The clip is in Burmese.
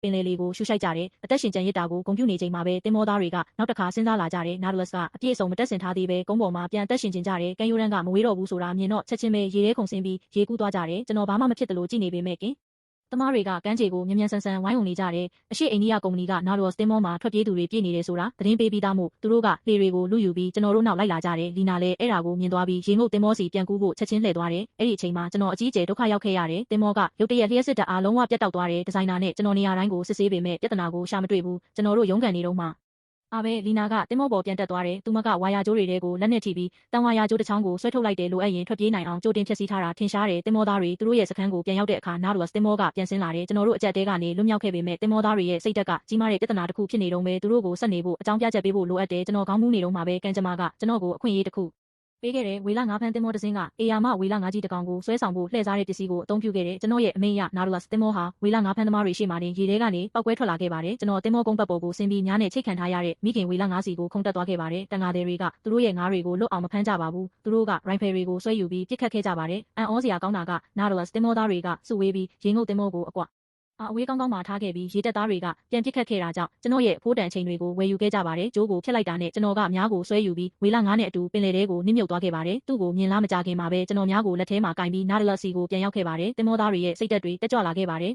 ပင်လယ်လေကိုရှူရှိုက်ကြတယ်အသက်ရှင်ကျန်ရစ်တာကိုဂုဏ်ပြုနေချိန်မှာပဲတင်မောသားတွေကနောက်တစ်ခါစဉ်းစားလာကြတယ်နာဒလတ်ကအပြည့်အစုံမတက်ဆင်ထားသေးပဲကုန်းပေါ်မှာပြန်အသက်ရှင်ကျင်ကြတယ်ကမ်းရိုးတန်းကမဝေးတော့ဘူးဆိုတာမြင်တော့ချက်ချင်းပဲရေထဲခုန်ဆင်းပြီးရေကူးသွားကြတယ်ကျွန်တော်ဘာမှမဖြစ်တယ်လို့ကြည်နေပေမဲ့ကင်သမားတွေကကမ်းခြေကိုမြန်ဆန်ဝိုင်းဝန်းနေကြတယ်အရှိအိန္ဒိယကုမ္ပဏီကနာဒလတ်တင်မောမှာထွက်ပြေးသူတွေပြည်နေတယ်ဆိုတာသတင်းပေးပြီးသားမို့သူတို့ကလှေတွေကိုလူယူပြီးကျွန်တော်တို့နောက်လိုက်လာကြတယ်လီနာလည်းအဲ့ဒါကိုမြင်သွားပြီးရေငုပ်တင်မောစီပြန်ကူးဖို့ချက်ချင်းလှည့်သွားတယ်အဲ့ဒီအချိန်မှာကျွန်တော်အကြီးအကျယ်ဒုက္ခရောက်ခဲ့ရတယ်တင်မောကရုတ်တရက်လျှက်စစ်တပ်အားလုံးဝပြတ်တောက်သွားတယ်ဒီဇိုင်နာနဲ့ကျွန်တော်နေရာတိုင်းကိုစစ်ဆေးပေမဲ့ပြဿနာကိုရှာမတွေ့ဘူးကျွန်တော်တို့ရုန်းကန်နေတော့မှအားပဲလီနာကတင်မောပေါ်ပြန်တက်သွားတယ်သူမကဝါယာကျိုးတွေကိုလက်နဲ့ထိပြီးတန်ဝါယာကျိုးတစ်ချောင်းကိုဆွဲထုတ်လိုက်တယ်လိုအပ်ရင်ထွက်ပြေးနိုင်အောင်ကြိုတင်ဖျက်ဆီးထားတာထင်ရှားတယ်တင်မောသားတွေသူတို့ရဲ့စခန်းကိုပြန်ရောက်တဲ့အခါနာဒလတ်တင်မောကပြန်ဆင်းလာတယ်ကျွန်တော်တို့အကြက်တဲကနေလွတ်မြောက်ခဲ့ပေမဲ့တင်မောသားတွေရဲ့စိတ်ဓာတ်ကကြီးမားတဲ့ပြဿနာတစ်ခုဖြစ်နေတော့ပဲသူတို့ကိုဆက်နေဖို့အကြောင်းပြချက်ပေးဖို့လိုအပ်တယ်ကျွန်တော်ခေါင်းမူးနေတော့မှပဲကန်ကြမာကကျွန်တော်ကိုအခွင့်အရေးတစ်ခုပေးခဲ့တယ်ဝေလာငါးဖမ်းတင်မောတစ်စင်းကအေယာမဝေလာငါးကြီးတကောင်ကိုဆွဲဆောင်ဖို့လှည့်စားတဲ့ပစ္စည်းကိုအသုံးပြုခဲ့တယ်ကျွန်တော်ရဲ့အမိရနာဒလတ်တင်မောဟာဝေလာငါးဖမ်းသမားတွေရှေ့မှာတင်ရေထဲကနေပောက်ကွဲထွက်လာခဲ့ပါတယ်ကျွန်တော်တင်မောကုန်းပတ်ပေါ်ကိုဆင်းပြီးညားနဲ့ချိတ်ခံထားရတဲ့မိခင်ဝေလာငါးစီကိုခုန်တက်သွားခဲ့ပါတယ်တန်ငါးတွေကသူတို့ရဲ့ငါးတွေကိုလွတ်အောင်မဖမ်းကြပါဘူးသူတို့ကရိုင်ဖယ်တွေကိုဆွဲယူပြီးပြစ်ခတ်ခဲ့ကြပါတယ်အန်ဩစရာကောင်းတာကနာဒလတ်တင်မောသားတွေကစုဝေးပြီးရေငုပ်တင်မောကိုအကွအဝေးကောင်းမှာထားခဲ့ပြီးရေတက်သားတွေကပြန်ပစ်ခတ်ခဲ့တာကြောင့်ကျွန်တော်ရဲ့ဖိုးတန်အချိန်တွေကိုဝယ်ယူခဲ့ကြပါတယ်ကျိုးကိုဖျက်လိုက်တာနဲ့ကျွန်တော်ကများကိုဆွဲယူပြီးဝေလာငါးနဲ့အတူပင်လယ်ထဲကိုနစ်မြုပ်သွားခဲ့ပါတယ်သူ့ကိုမြင်လားမကြခင်မှာပဲကျွန်တော်များကိုလက်ထဲမှာကင်ပြီးနာဒလတ်စီကိုပြန်ရောက်ခဲ့ပါတယ်တင်မောသားတွေရဲ့စိတ်သက်တွေတက်ကြွလာခဲ့ပါတယ်